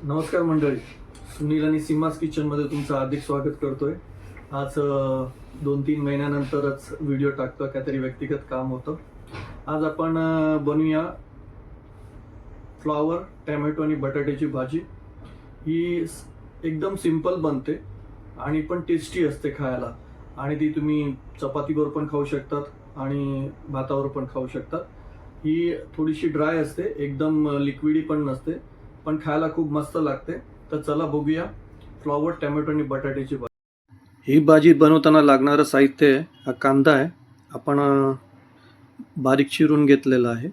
नमस्कार मंडळी, सुनील आणि सीमास किचनमध्ये तुमचं हार्दिक स्वागत करतोय. आज 2-3 महिन्यानंतरच व्हिडिओ टाकतोय, काहीतरी व्यक्तिगत काम होतं. आज आपण बनवूया फ्लॉवर, टॅमॅटो आणि बटाट्याची भाजी. ही एकदम सिंपल बनते आणि पण टेस्टी असते खायला, आणि ती तुम्ही चपातीवर पण खाऊ शकतात आणि भातावर पण खाऊ शकतात. ही थोडीशी ड्राय असते, एकदम लिक्विडी पण नसते, पण खायला खूप मस्त लागते. तर चला बघूया फ्लॉवर, टॅमॅटो आणि बटाट्याची भाजी. ही भाजी बनवताना लागणारं साहित्य आहे, हा कांदा आहे, आपण बारीक चिरून घेतलेला आहे.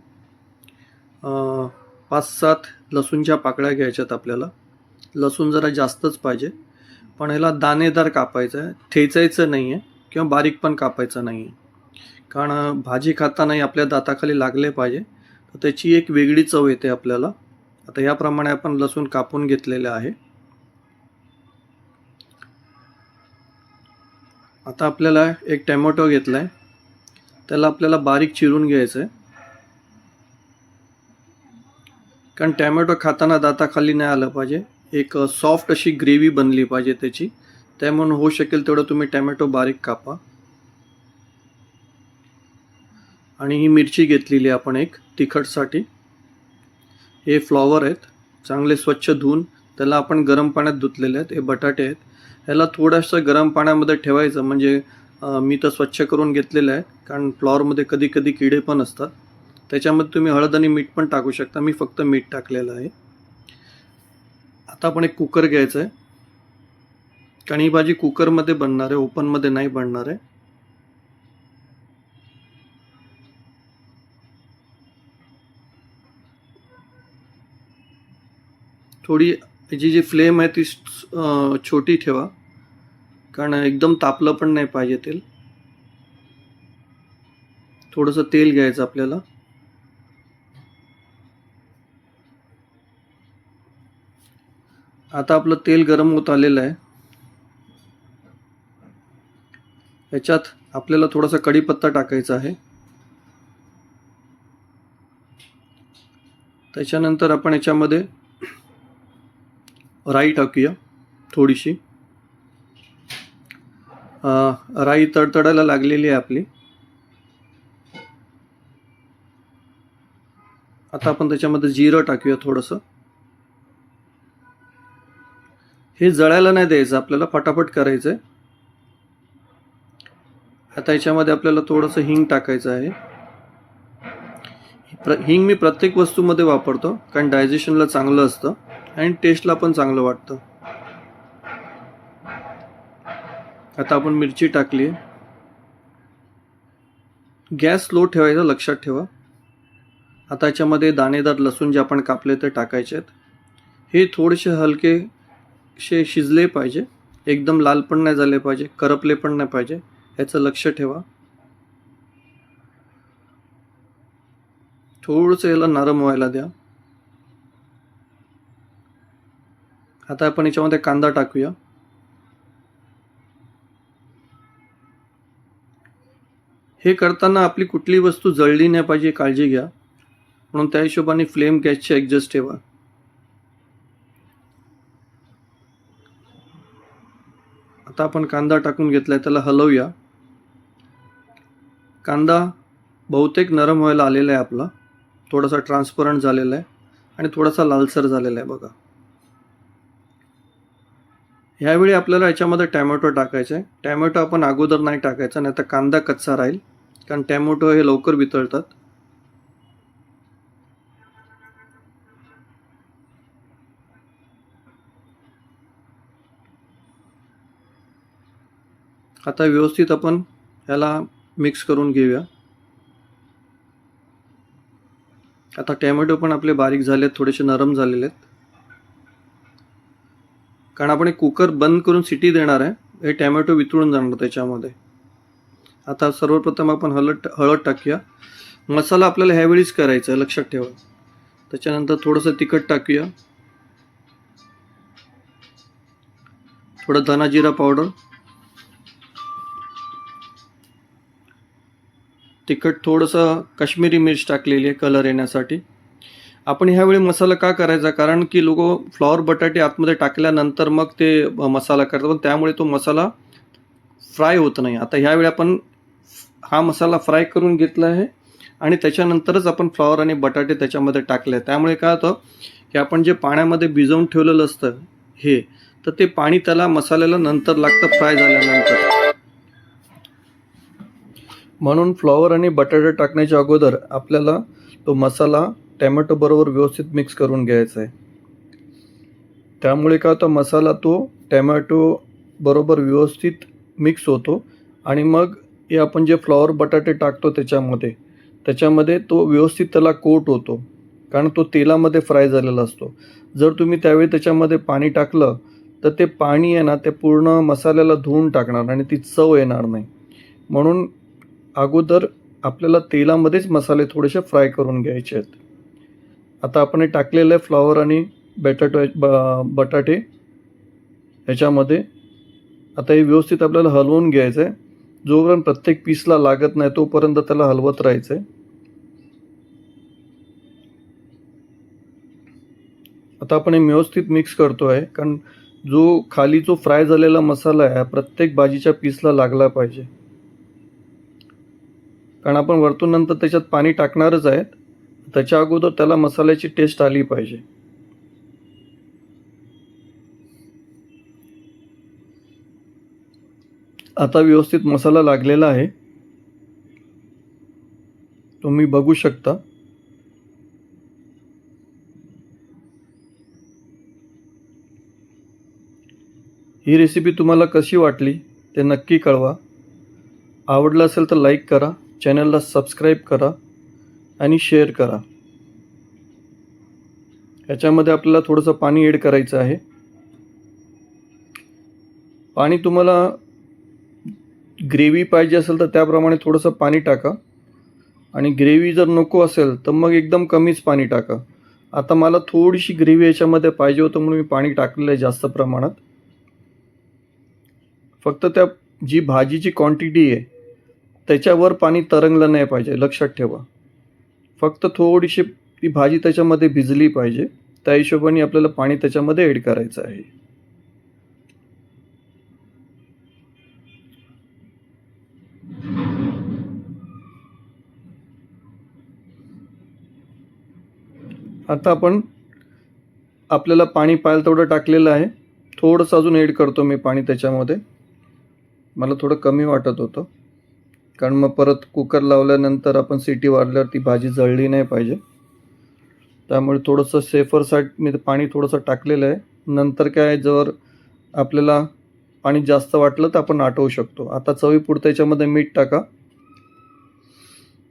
5-7 लसूणच्या पाकळ्या घ्यायच्यात आपल्याला. लसूण जरा जास्तच पाहिजे, पण ह्याला दाणेदार कापायचं आहे, ठेचायचं नाही आहे किंवा बारीक पण कापायचं नाही आहे, कारण भाजी खातानाही आपल्या दाताखाली लागले पाहिजे, तर त्याची एक वेगळी चव येते आपल्याला. आता याप्रमाणे आपण लसूण कापून घेतलेले आहे. आता आपल्याला एक टॅमॅटो घेतलाय, त्याला आपल्याला बारीक चिरून घ्यायचं आहे, कारण टॅमॅटो खाताना दाताखाली नाही आलं पाहिजे. एक सॉफ्ट अशी ग्रेव्ही बनली पाहिजे त्याची, त्यामुळे होऊ शकेल तेवढं तुम्ही टॅमॅटो बारीक कापा. आणि ही मिरची घेतलेली आपण एक तिखटसाठी. हे फ्लॉवर आहेत, चांगले स्वच्छ धुवून त्याला आपण गरम पाण्यात धुतलेले आहेत. हे बटाटे आहेत, ह्याला थोडंसं गरम पाण्यामध्ये ठेवायचं, म्हणजे मी तर स्वच्छ करून घेतलेलं आहे, कारण फ्लॉवरमध्ये कधी कधी किडे पण असतात. त्याच्यामध्ये तुम्ही हळद आणि मीठ पण टाकू शकता, मी फक्त मीठ टाकलेलं आहे. आता आपण एक कुकर घ्यायचं आहे, कारण ही भाजी कुकरमध्ये बनणार आहे, ओपनमध्ये नाही बनणार आहे. थोडी याची जी फ्लेम आहे ती छोटी ठेवा, कारण एकदम तापलं पण नाही पाहिजे तेल. थोडंसं तेल घ्यायचं आपल्याला. आता आपलं तेल गरम होत आलेलं आहे. याच्यात आपल्याला थोडासा कढीपत्ता टाकायचा आहे. त्याच्यानंतर आपण याच्यामध्ये राई टाकूया थोडीशी. राई तडतडायला लागलेली आहे आपली. आता आपण त्याच्यामध्ये जिरं टाकूया थोडंसं. हे जळायला नाही द्यायचं, आपल्याला फटाफट करायचं आहे. आता याच्यामध्ये आपल्याला थोडंसं हिंग टाकायचं आहे. हिंग मी प्रत्येक वस्तूमध्ये वापरतो, कारण डायजेशनला चांगलं असतं आणि टेस्टला पण चांगलं वाटतं. आता आपण मिरची टाकली. गॅस स्लो ठेवायचा, लक्षात ठेवा. आता याच्यामध्ये दाणेदार लसूण जे आपण कापले ते टाकायचे आहेत. हे थोडेसे हलकेसे शिजले पाहिजे, एकदम लाल पण नाही झाले पाहिजे, करपले पण नाही पाहिजे, याचं लक्ष ठेवा. थोडंसं याला नरम व्हायला द्या. आता आपण याच्यामध्ये कांदा टाकूया. हे करताना आपली कुठली वस्तू जळली नाही पाहिजे, काळजी घ्या, म्हणून त्या हिशोबाने फ्लेम गॅसची ॲडजस्ट ठेवा. आता आपण कांदा टाकून घेतलाय, त्याला हलवूया. कांदा बहुतेक नरम व्हायला आलेला आहे आपला, थोडासा ट्रान्सपरंट झालेला आहे आणि थोडासा लालसर झालेला आहे बघा. ह्यावेळी आपल्याला याच्यामध्ये टॅमॅटो टाकायचा आहे. टॅमॅटो आपण अगोदर नाही टाकायचा, नाही तर कांदा कच्चा राहील, कारण टॅमॅटो हे लवकर वितळतात. आता व्यवस्थित आपण ह्याला मिक्स करून घेऊया. आता टॅमॅटो पण आपले बारीक झालेत, थोडेसे नरम झालेले आहेत, कारण आपण एक कुकर बंद करून सिटी देणार आहे, हे टॅमॅटो वितळून जाणार त्याच्यामध्ये. आता सर्वप्रथम आपण हळद टाकूया. मसाला आपल्याला ह्यावेळीच करायचा आहे, लक्षात ठेवा. त्याच्यानंतर थोडंसं तिखट टाकूया, थोडं धना जिरा पावडर, तिखट थोडंसं काश्मीरी मिर्च टाकलेली आहे कलर येण्यासाठी. आपण ह्यावेळी मसाला का करायचा, कारण की लोक फ्लॉवर बटाटे आतमध्ये टाकल्यानंतर मग ते मसाला करतात, पण त्यामुळे तो मसाला फ्राय होत नाही. आता ह्यावेळी आपण हा मसाला फ्राय करून घेतला आहे आणि त्याच्यानंतरच आपण फ्लॉवर आणि बटाटे त्याच्यामध्ये टाकले. त्यामुळे काय होतं की आपण जे पाण्यामध्ये भिजवून ठेवलेलं असतं हे, तर ते पाणी त्याला मसाल्याला नंतर लागतं फ्राय झाल्यानंतर. म्हणून फ्लॉवर आणि बटाटे टाकण्याच्या अगोदर आपल्याला तो मसाला टॅमॅटो बरोबर व्यवस्थित मिक्स करून घ्यायचा आहे. त्यामुळे काय होतं, मसाला तो टॅमॅटो बरोबर व्यवस्थित मिक्स होतो आणि मग हे आपण जे फ्लॉवर बटाटे टाकतो त्याच्यामध्ये तो व्यवस्थित त्याला कोट होतो, कारण तो तेलामध्ये फ्राय झालेला असतो. जर तुम्ही त्यावेळी त्याच्यामध्ये पाणी टाकलं तर ते पाणी आहे ना, ते पूर्ण मसाल्याला धुवून टाकणार आणि ती चव येणार नाही. म्हणून अगोदर आपल्याला तेलामध्येच मसाले थोडेसे फ्राय करून घ्यायचे आहेत. आता आपण हे टाकलेलं आहे फ्लॉवर आणि बटाटे ह्याच्यामध्ये. आता हे व्यवस्थित आपल्याला हलवून घ्यायचं आहे. जोपर्यंत प्रत्येक पीसला लागत नाही तोपर्यंत त्याला हलवत राहायचं आहे. आता आपण हे व्यवस्थित मिक्स करतो आहे, कारण खाली जो फ्राय झालेला मसाला आहे प्रत्येक भाजीच्या पीसला लागला पाहिजे, कारण आपण वरतून नंतर त्याच्यात पाणी टाकणारच आहेत. त्याच्या अगोदर त्याला मसाल्याची टेस्ट आली पाहिजे. आता व्यवस्थित मसाला लागलेला आहे, तुम्ही बघू शकता. ही रेसिपी तुम्हाला कशी वाटली ते नक्की कळवा. आवडलं असेल तर लाईक करा, चॅनलला सबस्क्राईब करा आणि शेअर करा. याच्यामध्ये आपल्याला थोडंसं पाणी ॲड करायचं आहे. पाणी तुम्हाला ग्रेव्ही पाहिजे असेल तर त्याप्रमाणे थोडंसं पाणी टाका, आणि ग्रेव्ही जर नको असेल तर मग एकदम कमीच पाणी टाका. आता मला थोडीशी ग्रेव्ही याच्यामध्ये पाहिजे होतं म्हणून मी पाणी टाकलेलं आहे जास्त प्रमाणात. फक्त त्या जी भाजीची क्वांटिटी आहे त्याच्यावर पाणी तरंगलं नाही पाहिजे, लक्षात ठेवा. फक्त थोडीशी ती भाजी त्याच्यामध्ये भिजली पाहिजे, त्या हिशोबाने आपल्याला पाणी त्याच्यामध्ये ॲड करायचं आहे. आता आपल्याला पाणी पाहिजे तेवढं टाकलेलं आहे. थोडंसं अजून ॲड करतो मी पाणी त्याच्यामध्ये. मला थोडं कमी वाटत होतं, कारण मग परत कुकर लावल्यानंतर आपण सिटी वाढल्यावर ती भाजी जळली नाही पाहिजे. त्यामुळे थोडंसं सेफर साईड मी पाणी थोडंसं टाकलेलं आहे. नंतर काय, जर आपल्याला पाणी जास्त वाटलं तर आपण आटवू शकतो. आता चवीपुरतं याच्यामध्ये मीठ टाका.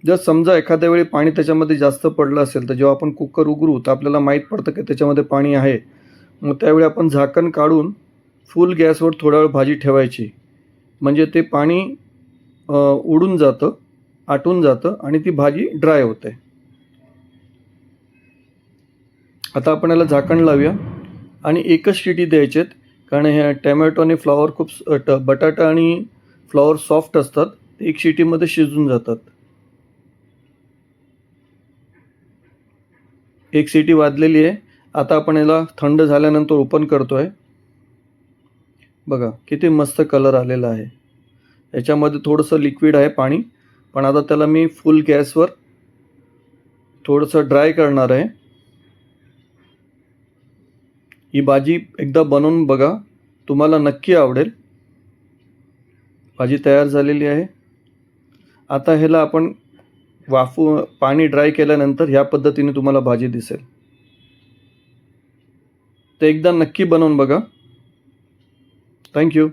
जर समजा एखाद्या वेळी पाणी त्याच्यामध्ये जास्त पडलं असेल तर जेव्हा आपण कुकर उघडू तर आपल्याला माहीत पडतं की त्याच्यामध्ये पाणी आहे. मग त्यावेळी आपण झाकण काढून फुल गॅसवर थोडा वेळ भाजी ठेवायची, म्हणजे ते पाणी उडून जातं, आटून जातं आणि ती भाजी ड्राय होते. आता आपण याला झाकण लावूया आणि एकच शिटी द्यायची आहेत, कारण हे टॅमॅटो आणि फ्लॉवर बटाटा आणि फ्लॉवर सॉफ्ट असतात, एक शिटीमध्ये शिजून जातात. एक शिटी वाजलेली आहे. आता आपण याला थंड झाल्यानंतर ओपन करतो आहे. बघा किती मस्त कलर आलेला आहे. याच्यामध्ये थोडंसं लिक्विड आहे पाणी, पण आता त्याला मी फुल गॅसवर थोडंसं ड्राय करणार आहे. ही भाजी एकदा बनवून बघा, तुम्हाला नक्की आवडेल. भाजी तयार झालेली आहे. आता ह्याला आपण पाणी ड्राय केल्यानंतर ह्या पद्धतीने तुम्हाला भाजी दिसेल. ते एकदा नक्की बनवून बघा. थँक्यू.